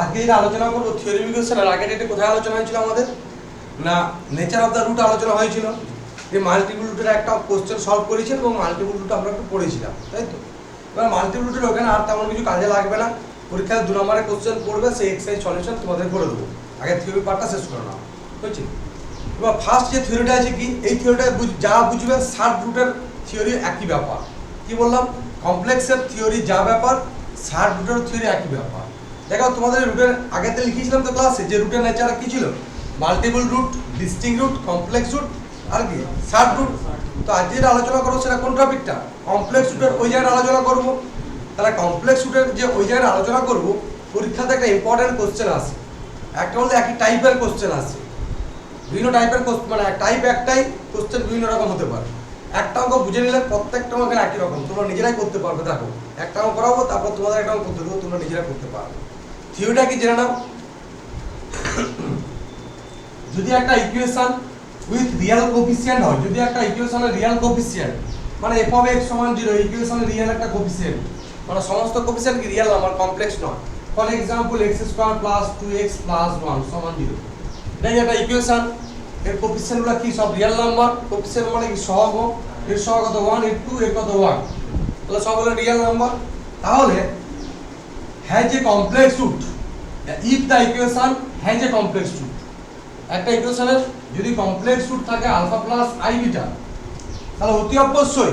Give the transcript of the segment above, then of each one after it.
আজকে যেটা আলোচনা করবো থিওরিফিকেশনের আগে ডেটে কোথায় আলোচনা হয়েছিল আমাদের না নেচার অফ দ্য রুট আলোচনা হয়েছিল যে মাল্টিপল রুটের একটা কোশ্চেন সলভ করেছেন এবং মাল্টিপল রুট আমরা একটু পড়েছিলাম তাই তো। এবার মাল্টিপল রুটের ওখানে আর তেমন কিছু কাজে লাগবে না, পরীক্ষায় 2 নম্বরের কোশ্চেন পড়বে, সেই এক্সারসাইজ সলিউশন তোমাদের করে দেবো, আগে থিওরি পার্টটা শেষ করে নাও বুঝছি। এবার ফার্স্ট যে থিওরিটা আছে কি, এই থিওরিটা যা বুঝবে শার্ট রুটের থিওরি একই ব্যাপার। কি বললাম, কমপ্লেক্সের থিওরি যা ব্যাপার শার্ট রুটের থিওরি একই ব্যাপার। দেখো তোমাদের রুটের আগেতে লিখেছিলাম তো ক্লাসে যে রুটের নেচার কি ছিল, multiple root, distinct root, complex root আর কি শার্ট রুট। তো আজ যেটা আলোচনা করবো সেটা কোন টপিকটা, কমপ্লেক্স রুটের ওই জায়গায় আলোচনা করবো। তাহলে কমপ্লেক্স রুটের যে ওই জায়গায় আলোচনা করবো, পরীক্ষাতে একটা ইম্পর্টেন্ট কোশ্চেন আসে, একটা বলতে একই টাইপের কোশ্চেন আসে, বিভিন্ন টাইপের মানে টাইপ একটাই, কোশ্চেন বিভিন্ন রকম হতে পারে। একটা অঙ্ক বুঝে নিলে প্রত্যেকটা অঙ্কের একই রকম, তোমরা নিজেরাই করতে পারবে। দেখো একটা অঙ্ক করাবো, তারপর তোমাদের একটা অঙ্ক করতে দেবো, তোমরা নিজেরা করতে পারবে। থিওরিটা কি জেনে নাও। যদি একটা ইকুয়েশন উইথ রিয়েল কোফিসিয়েন্ট হয়, যদি একটা ইকুয়েশনের রিয়েল কোফিসিয়েন্ট মানে f of x সমান 0, ইকুয়েশনের রিয়েল একটা কোফিসিয়েন্ট মানে সমস্ত কোফিসিয়েন্ট কি রিয়েল নাম্বার, কমপ্লেক্স নয়। ফর এক্সাম্পল x² + 2x + 1 সমান 0, এটাই একটা ইকুয়েশন। এর কোফিসিয়েন্টগুলো কি সব রিয়েল নাম্বার, কোফিসিয়েন্ট মানে কি সহগ, এর সহগ কত 1, এর 2, এর কত 1, তাহলে সবগুলো রিয়েল নাম্বার। তাহলে has a complex root, if the equation has a complex root, একটা ইকুয়েশনের যদি কমপ্লেক্স রুট থাকে আলফা প্লাস আই বিটা, তাহলে অতি অবশ্যই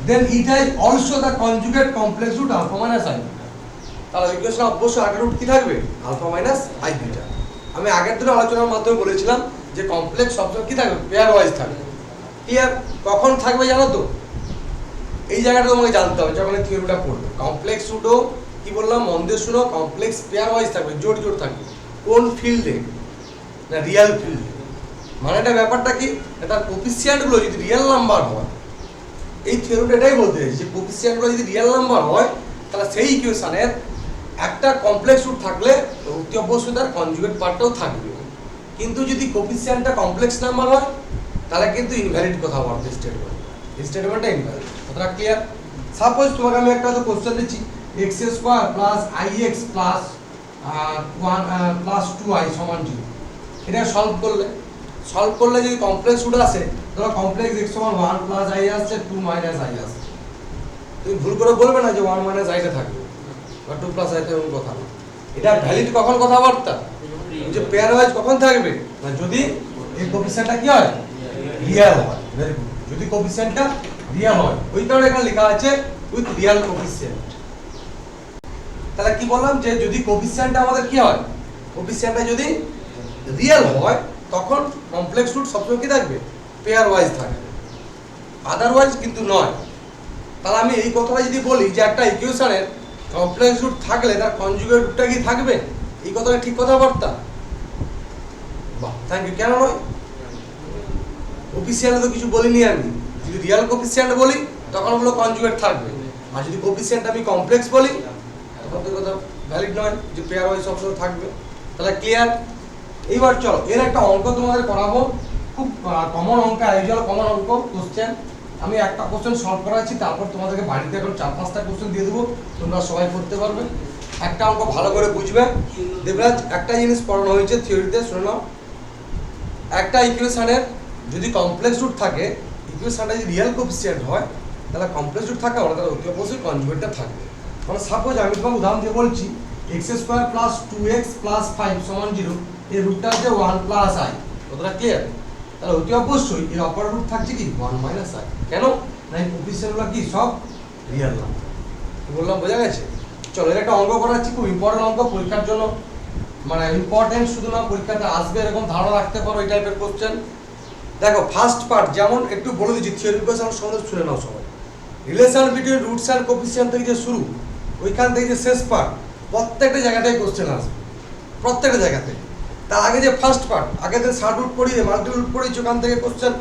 then it has also the conjugate complex root alpha minus i beta, তাহলে ইকুয়েশনে অবশ্যই একটা রুট কি থাকবে, আলফা মাইনাস আই বিটা। আমি আগের দিন আলোচনার মাধ্যমে বলেছিলাম যে কমপ্লেক্স সবসময় কি থাকবে, পেয়ার ওয়াইজ থাকবে। ক্লিয়ার? কখন থাকবে জানো তো, এই জায়গাটা তোমাকে জানতে হবে যখন এই থিওরিটা পড়বে। কমপ্লেক্স রুটও কি বললাম মন দিয়ে শুনো, কমপ্লেক্স পেয়ার ওয়াইজ থাকবে, জোড় জোড় থাকবে। কোন ফিল্ডে না, রিয়েল ফিল্ডে। মানে এটা ব্যাপারটা কি, এটা কোফিসিয়েন্টগুলো যদি রিয়েল নাম্বার হয়, এই থিওরিটা এটাই বলতে চাইছে যে কোফিসিয়েন্টগুলো যদি রিয়েল নাম্বার হয়, তাহলে সেই ইকুয়েশনের একটা কমপ্লেক্স রুট থাকলে অতি অবশ্যই তার কনজুগেট পার্টটাও থাকবে। কিন্তু যদি কোফিসিয়েন্টটা কমপ্লেক্স নাম্বার হয়, তাহলে কিন্তু ইনভ্যালিড কথা বলবে স্টেটমেন্টটা ইনভ্যালিড। কথাটা ক্লিয়ার? সাপোজ তোমাকে আমি একটা কোশ্চেন দিচ্ছি, x² + ix + 1 + 2i সমান 0, এটা সলভ করলে যদি কমপ্লেক্স রুট আসে, ধরো কমপ্লেক্স x সমান 1 + i আসছে, 2 - i আসছে, তুমি ভুল করে বলবে না যে 1 - i টা থাকবে বা 2 + i থাকবে, কথা না। এটা ভ্যালিড কখন কথাবার্তা, যে পেয়ার ওয়াইজ কখন থাকবে না, যদি এই কোফিসিয়েন্টটা কি হয়, রিয়েল হয়। ভেরি গুড, যদি কোফিসিয়েন্টটা রিয়েল হয়, ওই কারণে এখানে লেখা আছে উইথ রিয়েল কোফিসিয়েন্ট। তাহলে কি বললাম যে যদি কোফিসিয়েন্টটা আমাদের কি হয়, কোফিসিয়েন্টটা যদি রিয়েল হয়, তখন কমপ্লেক্স রুট সবসময় কি থাকবে, পেয়ার ওয়াইজ থাকবে, আদারওয়াইজ কিন্তু নয়। তাহলে আমি এই কথাটা যদি বলি যে একটা ইকুয়েশনের কমপ্লেক্স রুট থাকলে তার কনজুগেট রুটটা কি থাকবে, এই কথাটা ঠিক কথাবার্তা? বাহ, থ্যাংক ইউ। কেন নয়, কোফিসিয়েন্ট তো কিছু বলিনি আমি। যদি রিয়েল কোফিসিয়েন্ট বলি তখন হলো কনজুগেট থাকবে, আর যদি কোফিসিয়েন্ট আমি কমপ্লেক্স বলি তখন তো কথা ভ্যালিড নয়, যে পেয়ার ওয়াইজ সবসময় থাকবে। তাহলে ক্লিয়ার? এইবার চলো এর একটা অঙ্ক তোমাদের করাবো, খুব কমন অঙ্ক, ইউজুয়াল কমন অঙ্ক কোশ্চেন। আমি একটা কোশ্চেন সলভ করাচ্ছি, তারপর তোমাদেরকে বাড়িতে এখন 4-5টা কোশ্চেন দিয়ে দেবো, তোমরা সবাই করতে পারবে। একটা অঙ্ক ভালো করে বুঝবে। দেবরাজ, একটা জিনিস পড়ানো হয়েছে থিওরিতে, শুনে নাও। একটা ইকুয়েশনের যদি কমপ্লেক্স রুট থাকে, ইকুয়েশনটা যদি রিয়েল কোফিসিয়েন্ট হয়, তাহলে কমপ্লেক্স রুট থাকে, ওটা তাহলে অতি অবশ্যই কনজুগেটটা থাকবে। মানে সাপোজ আমি তোমাকে উদাহরণ দিয়ে বলছি, x² + 2x + 5 সমান 0, এই রুটটা আছে 1 + i, কথাটা ক্লিয়ার? তাহলে অতি অবশ্যই এর অপর রুট থাকছে কি 1 - i। কেন না, এই কোফিসিয়েন্টগুলো কি সব রিয়েল নাম্বার। কি বললাম, বোঝা গেছে? চলো এর একটা অঙ্ক করাচ্ছি, খুব ইম্পর্টেন্ট অঙ্ক, পরীক্ষার জন্য মানে ইম্পর্টেন্ট, শুধু না পরীক্ষাতে আসবে এরকম ধারণা রাখতে পারো এই টাইপের কোশ্চেন। দেখো ফার্স্ট পার্ট যেমন একটু বলে দিচ্ছি, থিওরি ইকুয়েশন সম্বন্ধে শুনে নাও সবাই। Relation between roots and coefficient থেকে যে শুরু, ওইখান থেকে যে শেষ পার্ট, প্রত্যেকটা জায়গাটাই কোশ্চেন আসবে, প্রত্যেকটা জায়গাতে। তার আগে যে ফার্স্ট পার্ট, আগে যে শার্ট রুট পড়িয়ে মাল্টিপল রুট পড়িয়েছি, ওখান থেকে কোশ্চেন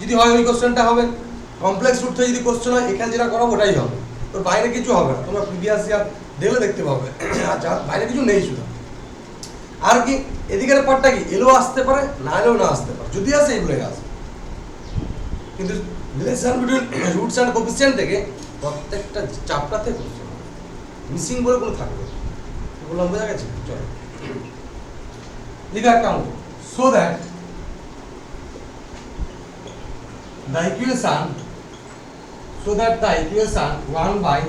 যদি হয় ওই কোশ্চেনটা হবে। কমপ্লেক্স রুট থেকে যদি কোশ্চেন হয়, এখানে যেটা করাবো ওটাই হবে, তোর বাইরে কিছু হবে না। তোমরা প্রিভিয়াস ইয়ার দেখলে দেখতে পাবে, আচ্ছা বাইরে কিছু নেই শুধু। আর কি এদিকের পার্টটা কি এলেও আসতে পারে, না এলেও না আসতে পারে, যদি আসে এগুলোই আসবে। কিন্তু relation between roots and coefficient থেকে প্রত্যেকটা চাপটাতে কোশ্চেন হবে। মিসিং বলে কোনো থাকবে না। কি বললাম বোঝা গেছে? চলো লিখো একটা অঙ্ক। So that the equation 1 by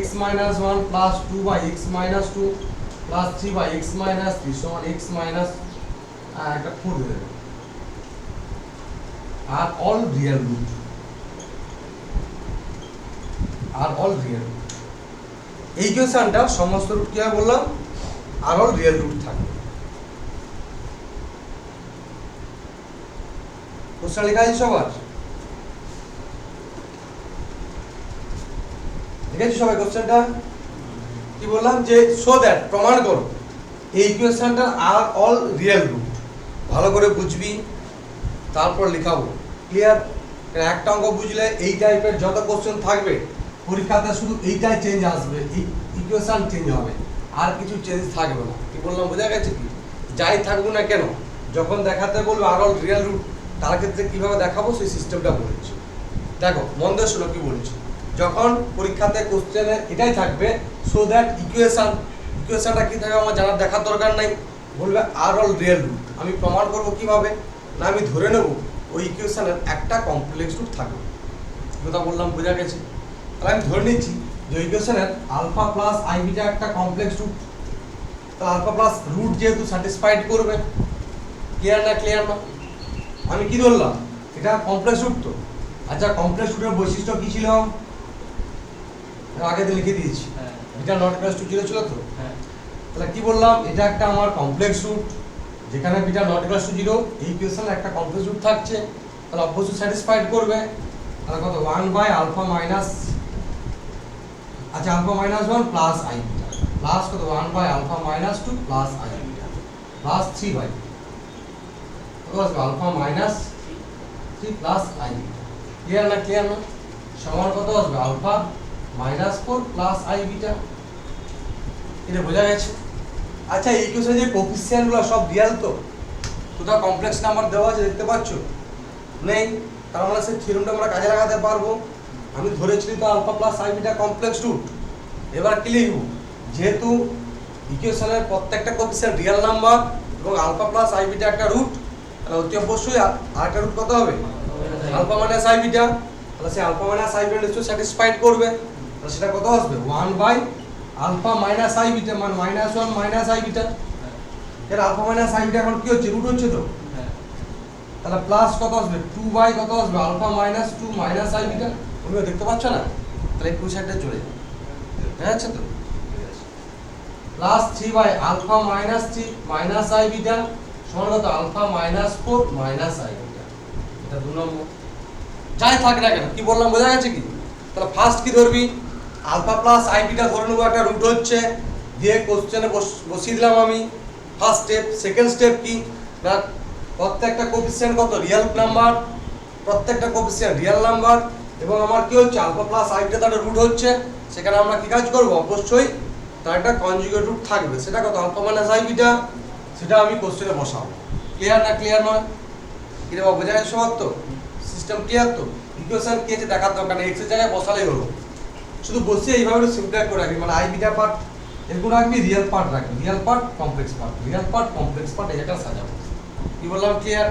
x minus 1 plus 2 by x minus 2 plus 3 by x minus 3 সমান x minus একটা 4 দিয়ে দেবে আর all real root এই ইকুয়েশনটা সমস্ত রুট কি হবে বললাম আর all real root থাকবে। কোশ্চেন লেখা আছে সবার? ঠিক আছে সবাই? কোশ্চেনটা কি বললাম যে সো দ্যাট প্রমাণ করো এই ইকুয়েশনটা আর অল রিয়েল রুট। ভালো করে বুঝবি তারপর লেখাবো। ক্লিয়ার? একটা অঙ্ক বুঝলে এই টাইপের যত কোশ্চেন থাকবে পরীক্ষাতে শুধু এইটাই চেঞ্জ আসবে, এই ইকুয়েশন চেঞ্জ হবে, আর কিছু চেঞ্জ থাকবে না। কি বললাম বোঝা গেছে? কি যাই থাকবো না কেন যখন দেখাতে বলবো আর অল রিয়েল রুট তার ক্ষেত্রে কীভাবে দেখাবো সেই সিস্টেমটা বলেছি। দেখো মন দিয়ে শোনো কি বলছি। যখন পরীক্ষাতে কোশ্চেনে এটাই থাকবে সো দ্যাট ইকুয়েশনটা কি থাকবে আমার জানার দেখার দরকার নাই, বলবে আর অল রিয়েল রুট। আমি প্রমাণ করব কিভাবে না আমি ধরে নেব ওই ইকুয়েশনের একটা কমপ্লেক্স রুট থাকবে। কথা বললাম বোঝা গেছে? তাহলে আমি ধরে নিচ্ছি যে ইকুয়েশনের আলফা প্লাস আই বিটা একটা কমপ্লেক্স রুট। তাহলে আলফা প্লাস রুট যেহেতু স্যাটিসফাইড করবে, ক্লিয়ার না? আমি কি ধরলাম এটা কমপ্লেক্স রুট। তো আচ্ছা কমপ্লেক্স রুটের বৈশিষ্ট্য কি ছিল আগে তো লিখে দিয়েছি, এটা নট ইকুয়াল টু 0 ছিল তো। তাহলে কি বললাম এটা একটা আমার কমপ্লেক্স রুট যেখানে বিটা নট ইকুয়াল টু 0 এই ইকুয়েশনে একটা কমপ্লেক্স রুট থাকছে, তাহলে অবশ্যই স্যাটিসফাইড করবে। তাহলে কত 1 বাই আলফা মাইনাস আচ্ছা alpha minus 1 plus i beta plus কত 1 by alpha minus 2 plus i beta plus 3 by কত আসবে alpha minus 3 plus i beta. Clear না? সমান কত আসবে alpha minus 4 plus i beta. এটা বোঝা গেছে? আচ্ছা এই ইকুয়েশনে যে কোফিসিয়েন্টগুলো সব রিয়েল তো? কোথাও কমপ্লেক্স নাম্বার দেওয়া আছে দেখতে পাচ্ছ? নেই। তার মানে সেই থিওরেমটা আমরা কাজে লাগাতে পারবো। আমি ধরেছি তো alpha plus i beta complex root. এবার কি লিখব? যেহেতু ইকুয়েশনের প্রত্যেকটা কোফিসিয়েন্ট রিয়েল নাম্বার এবং আলফা প্লাস আই বিটা একটা রুট, তাহলে অতি অবশ্যই আরেকটা রুট কত হবে আলফা মাইনাস আই বিটা। তাহলে সেই আলফা মাইনাস আই বিটা নিশ্চয়ই স্যাটিসফাইড করবে। তাহলে সেটা কত আসবে 1 by alpha minus i beta মানে -1 মাইনাস আই বিটা। এর আলফা মাইনাস আই বিটা এখন কি হচ্ছে রুট হচ্ছে তো, তাহলে প্লাস কত আসবে 2 বাই কত আসবে alpha minus 2 minus i beta. তোমরা দেখতে পাচ্ছ না? তাহলে এই সাইডটা চলে যাবে, ঠিক আছে তো? Plus 3 by alpha minus 3 minus i beta সমান কত alpha minus 4 minus i beta. এটা 2 নম্বর। যাই থাক না কেন কি বললাম বোঝা গেছে কি? তাহলে ফার্স্ট কি ধরবি আলফা প্লাস আই বিটা ধরে নেবো একটা রুট হচ্ছে, দিয়ে কোশ্চেনে বসিয়ে দিলাম আমি ফার্স্ট স্টেপ। সেকেন্ড স্টেপ কি না প্রত্যেকটা কোফিসিয়েন্ট কত রিয়েল নাম্বার, প্রত্যেকটা কোফিসিয়েন্ট রিয়েল নাম্বার এবং আমার কি হচ্ছে আলফা প্লাস আই বিটা তার রুট হচ্ছে, সেখানে আমরা কি কাজ করব অবশ্যই তার একটা কনজুগেট রুট থাকবে। সেটা কত আলফা মাইনাস আই বিটা, সেটা আমি কোশ্চেনে বসাবো। ক্লিয়ার নয়? কি রে বাবা বোঝা গেছে সবার তো? সিস্টেম ক্লিয়ার তো? ইকুয়েশন কি আছে দেখার দরকার নেই, এক্স এর জায়গায় বসালেই হলো। শুধু বসিয়ে এইভাবে একটু সিম্পলিফাই করে রাখবি, মানে আই বিটা পার্ট এরকম রাখবি, রিয়েল পার্ট রাখবি, real part complex part, real part complex part এই জায়গাটা সাজাবো। কি বললাম ক্লিয়ার?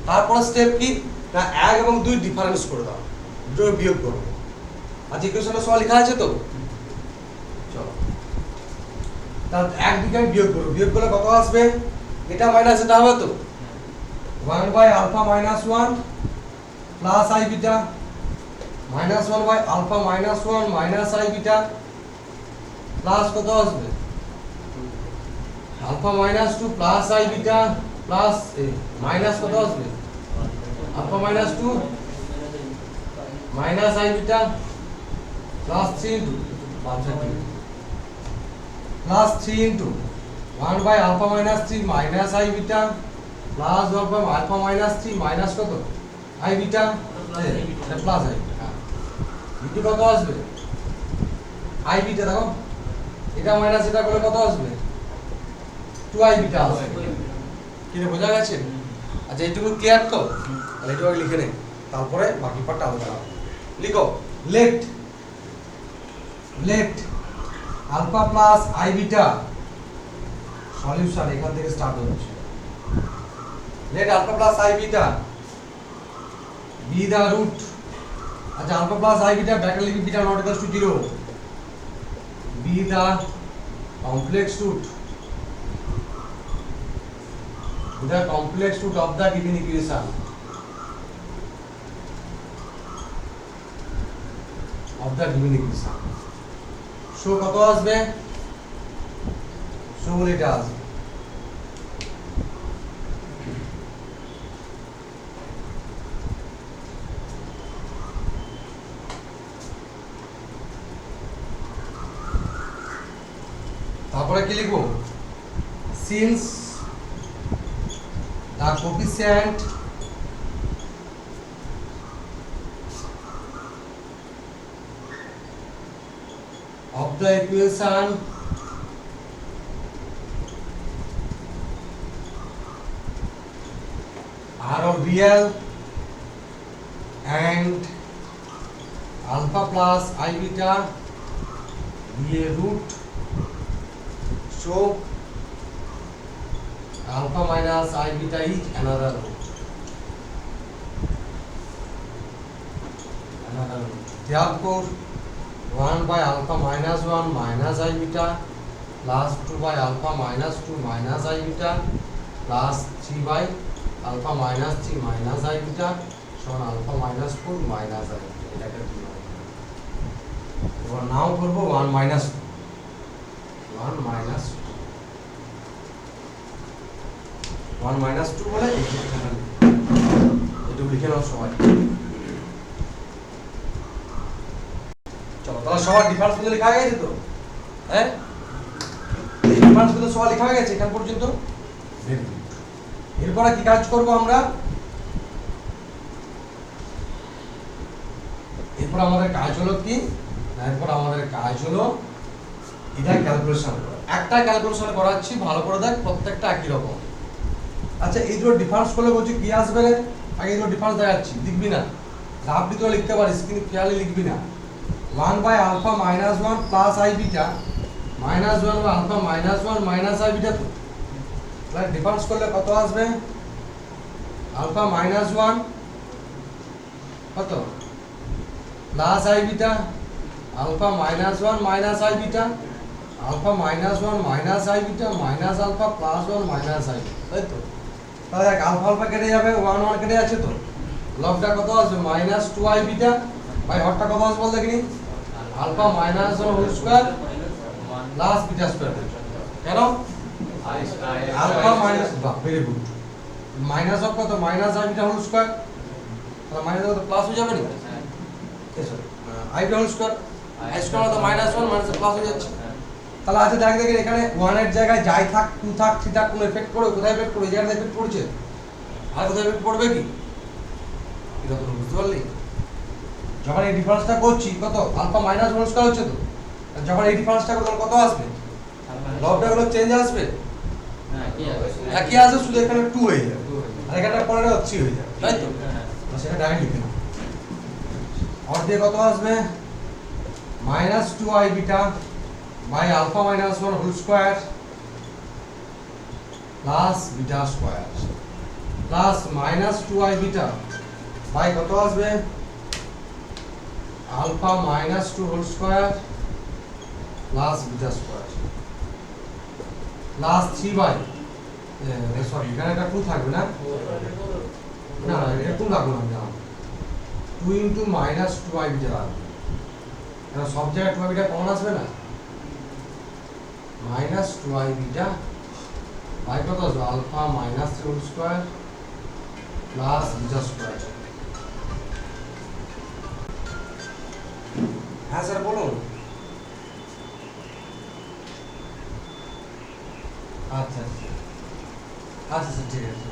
তারপরে স্টেপ কি না 1 এবং 2 ডিফারেন্স করে দাও, দুটো বিয়োগ করো। আচ্ছা ইকুয়েশনে সব লেখা আছে তো? চলো তাহলে 1 2 কে বিয়োগ করো, বিয়োগ করলে কত আসবে? এটা মাইনাস এটা হবে তো 1 by alpha minus 1 plus i beta minus 1 by alpha minus 1 minus i beta plus কত আসবে alpha minus 2 plus i beta plus minus কত আসবে alpha minus 2 minus i beta plus 3 into plus 3 into 1 by alpha minus 3 minus i beta plus 1 by alpha minus 3 minus কত i beta plus i beta beta কত আসবে I beta দেখো এটা minus এটা করলে কত আসবে 2 আই বিটা আসবে। কি রে বোঝা গেছে? আচ্ছা এইটুকু ক্লিয়ার তো? তাহলে এইটুকু লিখে নে, তারপরে বাকি পার্টটা আলোচনা লিখো। Let alpha plus i beta solution এখান থেকে স্টার্ট হচ্ছে। Let alpha plus i beta be the root, আচ্ছা alpha plus i beta bracket লিখি beta not equal to 0, be the complex root, the complex root of the given equation so কত আসবে, so এটা আসবে। তারপরে কি লিখবো, since the coefficient of the equation are of real and alpha plus I beta be a root, so alpha minus I beta is another root. Therefore 1 by alpha minus 1 minus I beta plus 2 by alpha minus 2 minus I beta plus 3 by alpha minus 3 minus I beta সমান alpha minus 4 minus I beta। এটাকে কি হবে, এবার নাও করব 1 minus 1 minus 2 বলে এটা লিখে নাও সবাই। চলো তাহলে সবার ডিফারেন্স গুলো লেখা হয়ে গেছে তো, হ্যাঁ ডিফারেন্স গুলো সবার লেখা হয়ে গেছে এখান পর্যন্ত। এরপরে কি কাজ করব আমরা, এরপর আমাদের কাজ হলো কি, এরপর আমাদের কাজ হলো এটা ক্যালকুলেশন করা। একটা ক্যালকুলেশন করাচ্ছি, ভালো করে দেখ, প্রত্যেকটা একই রকম। আচ্ছা এই দুটো ডিফারেন্স করলে বলছি কি আসবে রে, আগে এই দুটো ডিফারেন্স দেখাচ্ছি, লিখবি না রাফলি তো লিখতে পারিস কিন্তু খেয়ালে লিখবি না। 1 by alpha minus 1 plus I beta minus 1 by alpha minus 1 minus I beta, তো তাহলে ডিফারেন্স করলে কত আসবে, alpha minus 1 কত plus I beta alpha minus 1 minus I beta alpha minus 1 minus I beta minus alpha plus 1 minus I beta, তাই তো। তাহলে এক আলফা আলফা কেটে যাবে, 1 1 কেটে আছে, তো লবটা কত আসবে মাইনাস 2I beta ভাই হরটা কত আসবে বল দেখিনি, alpha minus 1 whole square plus beta square. কেন আলফা মাইনাস, বাহ ভেরি গুড, মাইনাস অফ কত minus I beta whole square, তাহলে মাইনাস কত প্লাস হয়ে যাবে না, sorry I beta whole square, I square তো মাইনাস 1 মাইনাস প্লাস হয়ে যাচ্ছে। তাহলে আচ্ছা দেখ দেখেন এখানে 1 এর জায়গায় যাই থাক 2 থাক 3 থাক কোন এফেক্ট পড়বে, কোথায় এফেক্ট পড়বে, এই জায়গায় এফেক্ট পড়ছে, আর কোথায় এফেক্ট পড়বে কি, এটা তো বুঝতে পারলি। যখন এই ডিফারেন্সটা করছি কত আলফা মাইনাস 1 স্কয়ার হচ্ছে, তো যখন এই ডিফারেন্সটা করব কত আসবে, লবটা হলো চেঞ্জ আসবে, একই আসবে, শুধু এখানে 2 হয়ে যাবে আর এখানে পরে 3 হয়ে যাবে, তাই তো। সেটা ডাইরেক্ট লিখে নাও, আর দিয়ে কত আসবে minus 2I beta by alpha minus 1 whole square plus beta square plus minus 2I beta by কত আসবে alpha minus 2 whole square plus beta square plus 3 by sorry এখানে একটা 2 থাকবে না, না এটা 2 লাগবে না, 2 into minus 2I beta লাগবে, কারণ সব জায়গায় 2I beta কমন আসবে না, minus 2I beta by কত আসবে alpha minus 3 whole square plus beta square। হ্যাঁ স্যার বলুন। আচ্ছা আচ্ছা স্যার ঠিক আছে,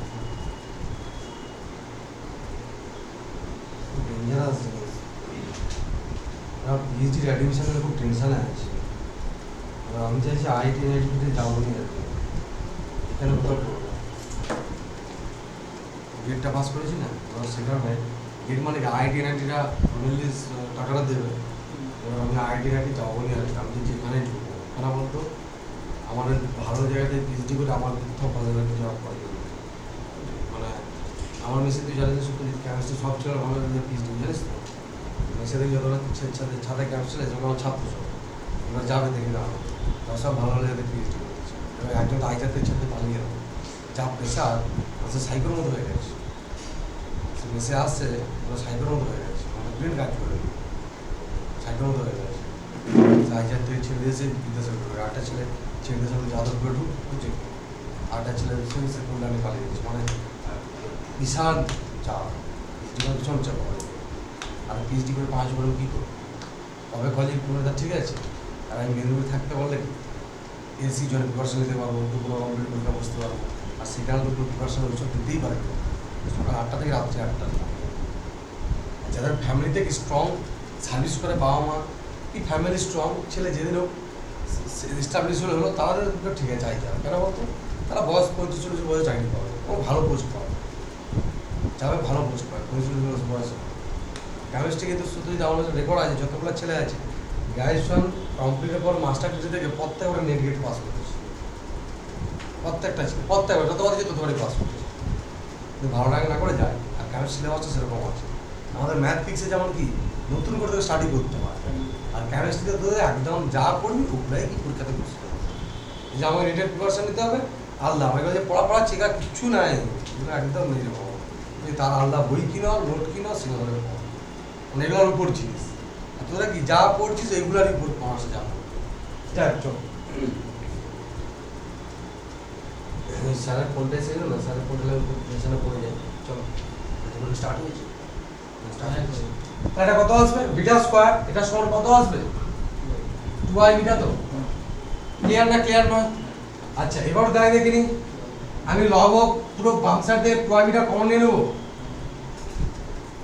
ডেঞ্জারাস জিনিস, আর পিএইচডি অ্যাডমিশনের খুব টেনশনে আছে, আর আমি চাইছি আইটি ইউনিভার্সিটিতে যাবো না, আর কি এখানে কোথাও পড়বো, গেটটা পাস করেছি না, সেটা হয় গেট মানে আইটি ইউনিভার্সিটিটা টাকাটা দেবে, এবার আমি আইটি ইউনিভার্সিটি যাবো না, আর কি আমি চাইছি এখানেই ঢুকবো। কেন বলতো আমাদের ভালো জায়গাতে পিএইচডি করে আমার কোথাও ভালো জায়গায় জব করে মানে আমার মেসে তুই জানিস শুধু কেমিস্ট্রি সব ছিল ভালো জায়গায় পিএইচডি জানিস তো মেসে থেকে যতটা ছাদে কেমিস্ট্রি যখন আমার ছাত্র সব এবার যাবে দেখি না তারা সব ভালো ভালো জায়গায় পিএইচডি করেছে এবার একজন তো আইটাতে ছাদে পালিয়ে গেল যা প্রেশার আসলে সাইকের মতো হয়ে গেছে মেসে আসছে ওরা সাইকের মতো হয়ে গেছে মানে ব্রেন কাজ করে সাইকের মতো হয়ে গেছে আইটার থেকে ছেড়ে দিয়েছে বিদ্যাসাগর করে আটটা ছেলে ছেড়ে দিয়েছে যাদবপুরে ঢুকছে আটটা ছেলে সেকেন্ডারে পালিয়ে দিয়েছে মানে বিশাল চাপ ভীষণ চাপ আর পিএইচডি করে 5 বছর কী করবো কবে কলেজ পুরো ঠিক আছে আর আমি মেদিনীপুরে থাকতে বললে এসি জন্য প্রিপারেশন নিতে পারবো দুপুর কমপ্লিট পরীক্ষা বসতে পারবো আর সেখানে দুপুর প্রিপারেশন ওইসব দিতেই পারবো সকাল 8টা থেকে রাত্রে 8টা যাদের ফ্যামিলি থেকে স্ট্রং সার্ভিস করে বাবা মা কি ফ্যামিলি স্ট্রং ছেলে যেদিন হোক এস্টাবলিশ হলো তাদের ঠিক আছে চাইতে হবে কেন বলতো তারা বয়স 35-40 বয়স চাকরি পাবে এবং ভালো পোস্ট পাবে যাবে ভালো পোস্ট পাবে 35-40 বয়স কেমিস্ট্রি কিন্তু শুধু যদি আমাদের রেকর্ড আছে যতগুলো ছেলে আছে গ্র্যাজুয়েশন কমপ্লিটের পর মাস্টার ডিগ্রি থেকে প্রত্যেকটা নেট গেট পাস করতেছে প্রত্যেকটা ছেলে প্রত্যেকটা যতবার যে ততবারই পাস করতেছে কিন্তু ভালো লাগে না করে যায় আর কেমিস্ট্রি সিলেবাসটা সেরকম আছে আমাদের ম্যাথ ফিক্সে যেমন কি নতুন করে তোকে স্টাডি করতে হয় আর কেমিস্ট্রিতে তোদের একদম যা পড়বি ওগুলাই কি পরীক্ষাতে বুঝতে হবে যে আমাকে রিটেন প্রিপারেশন নিতে হবে আলাদা আমাকে যে পড়া চেকা কিচ্ছু নাই এগুলো একদম নেই রকম তার আলাদা বই কিনো নোট কিনো সেগুলো মানে এগুলোর উপর জিনিস আর তোরা কি যা পড়ছিস এগুলোরই উপর পড়াশোনা যাবো যাক চল স্যারের ফোনটা এসে গেল না স্যারের ফোনটা টেনশনে পড়ে যায় চলো স্টার্ট হয়েছে এটা কত আসবে বিটা স্কয়ার এটা সমান কত আসবে 2i বিটা তো ক্লিয়ার না ক্লিয়ার নয় আচ্ছা এবার দেখিনি আমি লব পুরো বাম সাইড থেকে 2i বিটা কমন নিয়ে নেব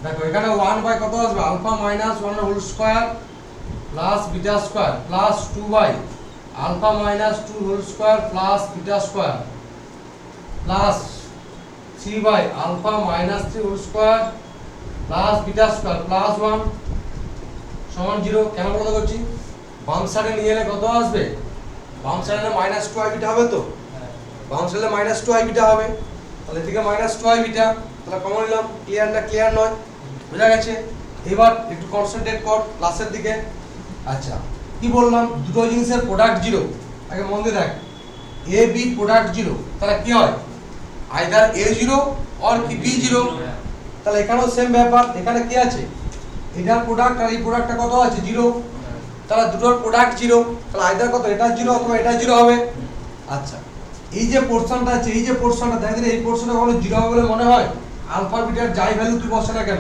দেখো এখানে 1 বাই কত আসবে alpha minus 1 whole square plus beta square plus 2 alpha minus 2 whole square plus beta square plus 3 alpha minus 3 whole square plus beta square plus 1 সমান 0 কেন বলতে করছি বাম সাইডে নিয়ে এলে কত আসবে বাম সাইডে মাইনাস 2i বিটা হবে তো বাম সাইডে মাইনাস 2i বিটা হবে তাহলে এদিকে মাইনাস 2i বিটা তাহলে কমন নিলাম ক্লিয়ার না ক্লিয়ার নয় বুঝা গেছে এবার একটু কনসেন্ট্রেট কর ক্লাসের দিকে আচ্ছা কি বললাম দুটো জিনিসের প্রোডাক্ট 0 আগে মন দিয়ে দেখ a b প্রোডাক্ট 0 তাহলে কি হয় আইদার a0 অর কি b0 তাহলে এখানেও সেম ব্যাপার এখানে কি আছে এটার প্রোডাক্ট আর এই প্রোডাক্টটা কত আছে 0 তাহলে দুটোর প্রোডাক্ট 0 তাহলে আইদার কত এটা 0 অথবা এটা 0 হবে আচ্ছা এই যে পোরশনটা আছে এই যে পোরশনটা দেখেন এই পোরশনটা কখনো 0 হবে বলে মনে হয় আলফা বিটার যাই ভ্যালু তুই বসে না কেন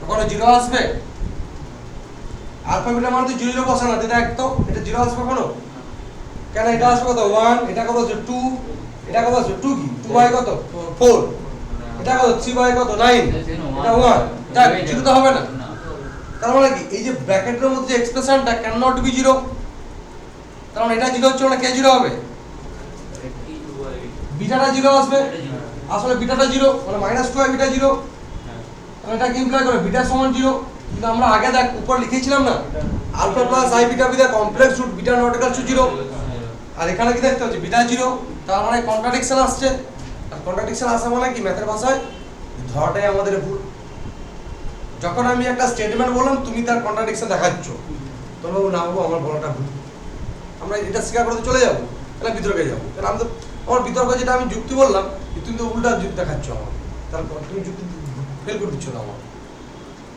তখন 0 আসবে আলফা বিটার মান তুই 0 বসে না দেখ তো এটা 0 আসবে কখনো কেন এটা আসবে কত 1 এটা কত আছে 2 এটা কত আছে 2 কি 2 বাই কত 4 এটা কত 3 বাই কত 9 এটা 1 যাক 0 তো হবে না তার মানে কি এই যে ব্র্যাকেটের মধ্যে এক্সপ্রেশনটা ক্যান নট বি 0 তার মানে এটা 0 হচ্ছে না কে 0 হবে বিটাটা 0 আসবে আসলে বিটাটা 0 মানে মাইনাস 2 বিটা 0 তাহলে এটা কি ইমপ্লাই করে বিটা সমান 0 কিন্তু আমরা আগে দেখ উপর লিখেছিলাম না alpha plus i beta beta complex root beta not equal to 0 আর এখানে কি দেখতে হচ্ছে বিটা 0 তার মানে কন্ট্রাডিকশন আসছে আর কন্ট্রাডিকশন আসা মানে কি ম্যাথের ভাষায় ধরাটাই আমাদের ভুল যখন আমি একটা স্টেটমেন্ট বললাম তুমি তার কন্ট্রাডিকশন দেখাচ্ছ তোমরা বাবু না বাবু আমার বলাটা ভুল আমরা এটা স্বীকার করতে চলে যাবো তাহলে বিতর্কে যাবো কারণ আমি তো আমার বিতর্ক যেটা আমি যুক্তি বললাম তুমি তো উল্টা যুক্তি দেখাচ্ছ আমার তারপর তুমি যুক্তি ফেল করে দিচ্ছ না আমার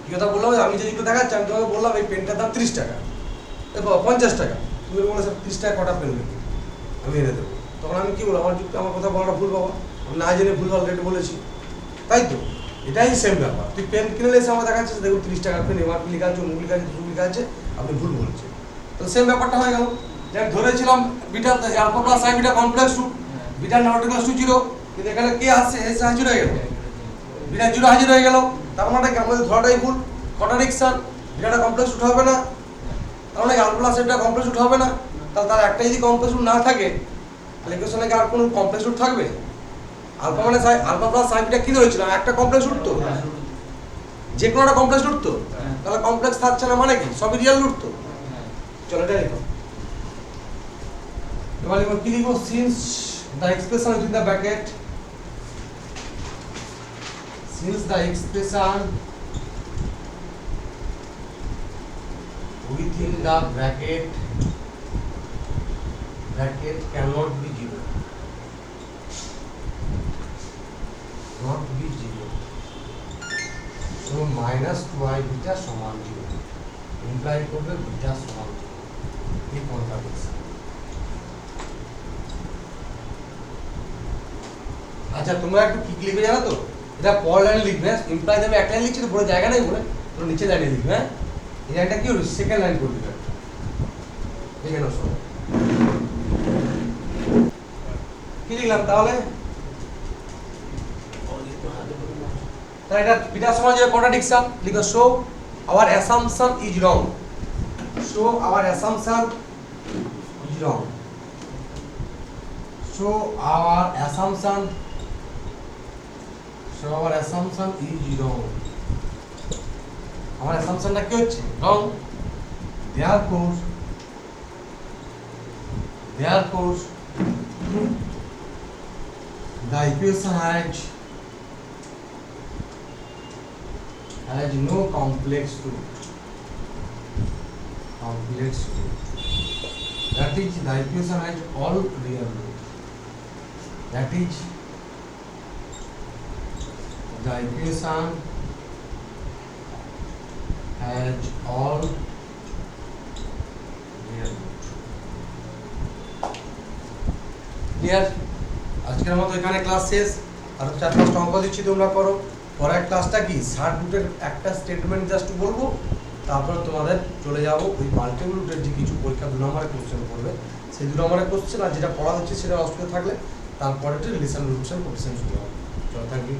কি কথা বললাম আমি যে যুক্তি দেখাচ্ছি আমি তোমাকে বললাম এই পেনটার দাম 30 টাকা 50 টাকা তুমি বলে স্যার 30 টাকা কটা পেন নেবে আমি এনে দেবো তখন আমি কি বলবো আমার যুক্তি আমার কথা বলাটা ভুল বাবা আমি না জেনে ভুল অলরেডি বলেছি তাই তো এটাই সেম ব্যাপার তুই পেন কিনে এসে আমার দেখাচ্ছিস দেখুন 30 টাকার পেন এমআরপি লেখা আছে মুখ লেখা আছে কিছু লেখা আছে আপনি ভুল বলছেন তো সেম ব্যাপারটা হয়ে গেল যে আমি ধরেছিলাম beta alpha plus i beta complex root beta not equal to 0 কিন্তু এখানে কে আসছে এস হাজির হয়ে গেল বিটা 0 হাজির হয়ে গেল তার মানে কি আমাদের ধরাটাই ভুল কন্ট্রাডিকশন বিটাটা কমপ্লেক্স রুট হবে না তার মানে alpha plus i beta complex root হবে না তাহলে তার একটা যদি কমপ্লেক্স রুট না থাকে তাহলে ইকুয়েশনে কি আর কোনো কমপ্লেক্স রুট থাকবে আলফা মানে আলফা প্লাস আই বিটা কি ধরেছিলাম একটা কমপ্লেক্স রুট তো যে কোনো একটা কমপ্লেক্স রুট তো তাহলে কমপ্লেক্স থাকছে না মানে কি সবই রিয়েল রুট তো চলো এটা লিখো এবার কি লিখবো, since the expression with the bracket, since the expression within the bracket cannot be zero, not be zero, so minus 2i beta সমান 0 ইমপ্লাই করবে বিটা সমান 0, এই কন্ট্রাডিকশন। আচ্ছা তোমরা একটু কি লিখবে জানো তো, এটা পর লাইনে লিখবে, ইমপ্লাই আমি এক লাইন লিখছি তো পুরো জায়গা নেই বলে তো নিচে লাইনে লিখবে। হ্যাঁ এই লাইনটা কি হলো, সেকেন্ড লাইন করে দিবে, লিখে নাও সব। কি লিখলাম তাহলে, তাহলে এটা বিটা সমান যে কন্ট্রাডিকশন লিখো, show our assumption is wrong, show our assumption is wrong, show our assumption, so our assumption is wrong, our assumption টা কি হচ্ছে wrong, therefore the equation has no complex root, that is the equation has all real root, that is the equation has all real root. Clear? আজকের মতো এখানে class শেষ, আর 4-5টা অঙ্ক দিচ্ছি তোমরা করো। পরের ক্লাসটা কি 60 রুটের একটা স্টেটমেন্ট জাস্ট বলবো, তারপর তোমাদের চলে যাব ওই মাল্টিপল রুটের যে কিছু পরীক্ষা 2 নম্বরের কোশ্চেন করবে, সেই 2 নম্বরের কোশ্চেন আর যেটা পড়া হচ্ছে সেটা অসুবিধা থাকলে তারপরে রিলেশন রুটস এন্ড কোশ্চেন শুরু হবে। চলো থ্যাংক ইউ।